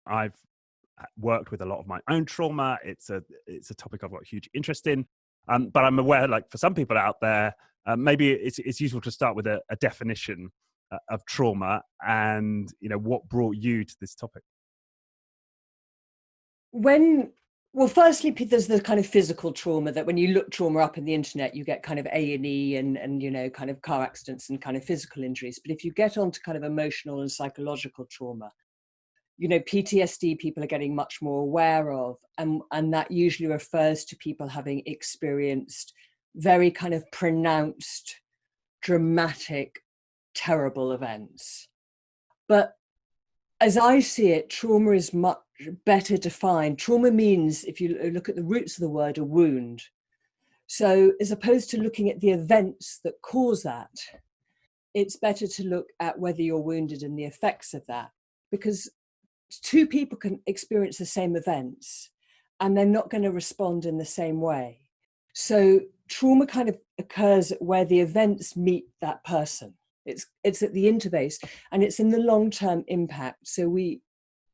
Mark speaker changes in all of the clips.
Speaker 1: I've worked with a lot of my own trauma. It's a topic I've got a huge interest in. But I'm aware, like for some people out there, maybe it's useful to start with a definition of trauma, and what brought you to this topic.
Speaker 2: Well, firstly, there's the kind of physical trauma that when you look trauma up in the internet, you get kind of A&E and kind of car accidents and kind of physical injuries. But if you get onto kind of emotional and psychological trauma, PTSD people are getting much more aware of, and that usually refers to people having experienced very kind of pronounced, dramatic, terrible events. But as I see it, trauma is much better defined. Trauma means, if you look at the roots of the word, a wound. So as opposed to looking at the events that cause that, it's better to look at whether you're wounded and the effects of that. Because two people can experience the same events and they're not going to respond in the same way. So trauma kind of occurs where the events meet that person. It's at the interface, and it's in the long-term impact. So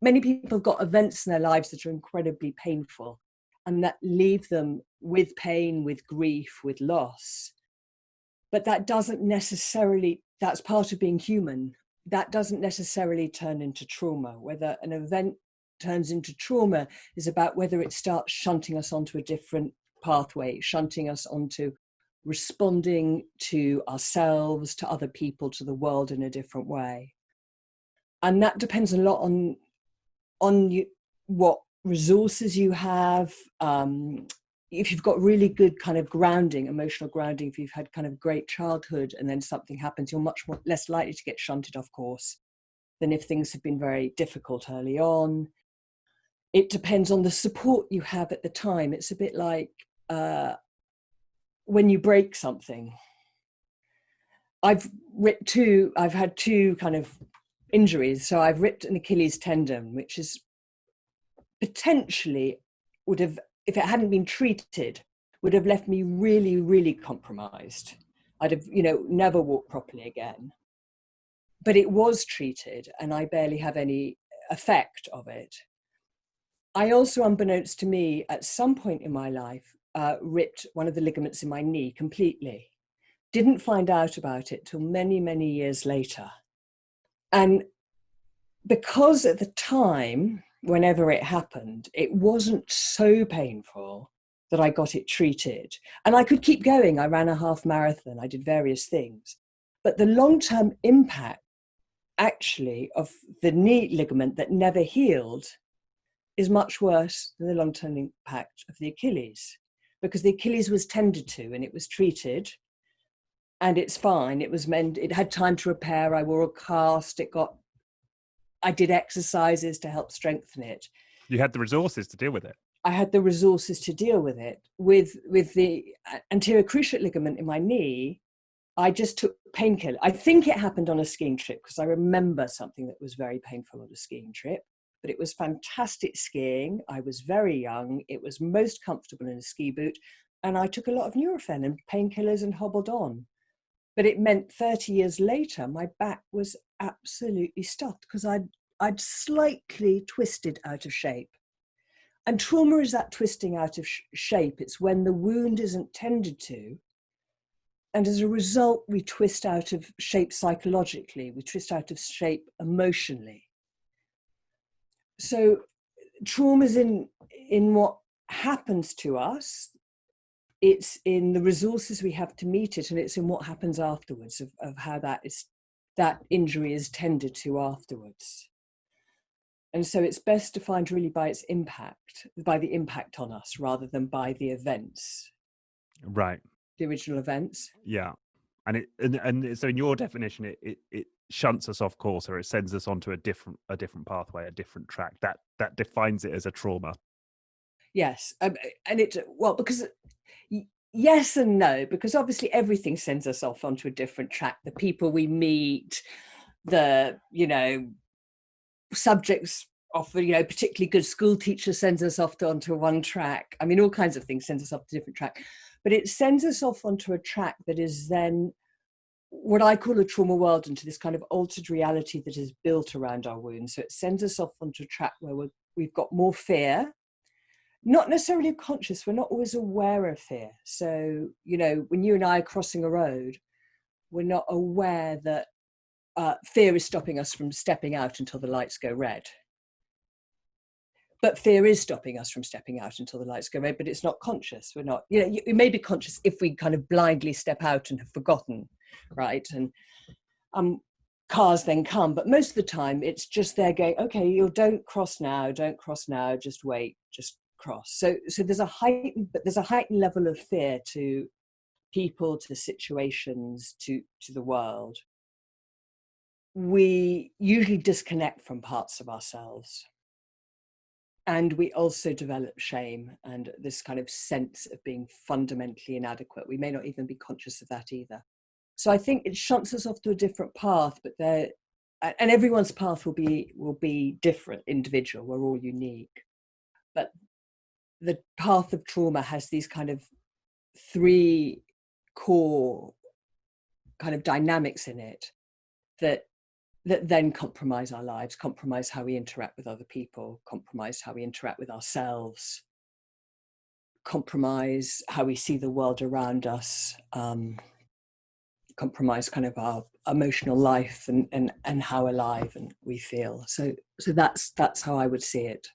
Speaker 2: many people have got events in their lives that are incredibly painful and that leave them with pain, with grief, with loss. But that doesn't necessarily, that's part of being human. That doesn't necessarily turn into trauma. Whether an event turns into trauma is about whether it starts shunting us onto a different pathway, shunting us onto responding to ourselves, to other people, to the world in a different way. And that depends a lot on what resources you have. If you've got really good kind of grounding, emotional grounding, if you've had kind of great childhood and then something happens, you're much less likely to get shunted off course than if things have been very difficult early on. It depends on the support you have at the time. It's a bit like when you break something. I've had two kind of injuries. So I've ripped an Achilles tendon, which is potentially would have, if it hadn't been treated, would have left me really, really compromised. I'd have, never walked properly again. But it was treated and I barely have any effect of it. I also, unbeknownst to me, at some point in my life, ripped one of the ligaments in my knee completely. Didn't find out about it till many, many years later. And because at the time, whenever it happened, it wasn't so painful that I got it treated. And I could keep going. I ran a half marathon. I did various things. But the long-term impact, actually, of the knee ligament that never healed is much worse than the long-term impact of the Achilles. Because the Achilles was tended to and it was treated and it's fine. It was meant, it had time to repair. I wore a cast. I did exercises to help strengthen it.
Speaker 1: You had the resources to deal with it.
Speaker 2: I had the resources to deal with it. With the anterior cruciate ligament in my knee, I just took painkiller. I think it happened on a skiing trip because I remember something that was very painful on a skiing trip. But it was fantastic skiing. I was very young. It was most comfortable in a ski boot. And I took a lot of Nurofen and painkillers and hobbled on. But it meant 30 years later, my back was absolutely stuffed because I'd slightly twisted out of shape. And trauma is that twisting out of shape. It's when the wound isn't tended to. And as a result, we twist out of shape psychologically. We twist out of shape emotionally. So trauma is in what happens to us. It's in the resources we have to meet it, and it's in what happens afterwards of how that injury is tended to afterwards. And so it's best defined really by its impact, by the impact on us rather than by the events.
Speaker 1: Right.
Speaker 2: The original events.
Speaker 1: Yeah. And so in your definition, it shunts us off course, or it sends us onto a different pathway, a different track. That defines it as a trauma.
Speaker 2: Yes. And because yes and no, because obviously everything sends us off onto a different track. The people we meet, the, subjects often, particularly good school teacher sends us off onto one track. I mean, all kinds of things sends us off to a different track. But it sends us off onto a track that is then what I call a trauma world, into this kind of altered reality that is built around our wounds. So it sends us off onto a track where we've got more fear, not necessarily conscious. We're not always aware of fear. So, you know, when you and I are crossing a road, we're not aware that fear is stopping us from stepping out until the lights go red. But fear is stopping us from stepping out until the lights go red, but it's not conscious. We're not, you know, it may be conscious if we kind of blindly step out and have forgotten, right? And cars then come, but most of the time it's just they're going, okay, you don't cross now, just wait, just cross. So there's a heightened level of fear to people, to situations, to the world. We usually disconnect from parts of ourselves. And we also develop shame and this kind of sense of being fundamentally inadequate. We may not even be conscious of that either. So I think it shunts us off to a different path, and everyone's path will be different, individual. We're all unique. But the path of trauma has these kind of three core kind of dynamics in it that then compromise our lives, compromise how we interact with other people, compromise how we interact with ourselves, compromise how we see the world around us, compromise kind of our emotional life and how alive and we feel. So that's how I would see it.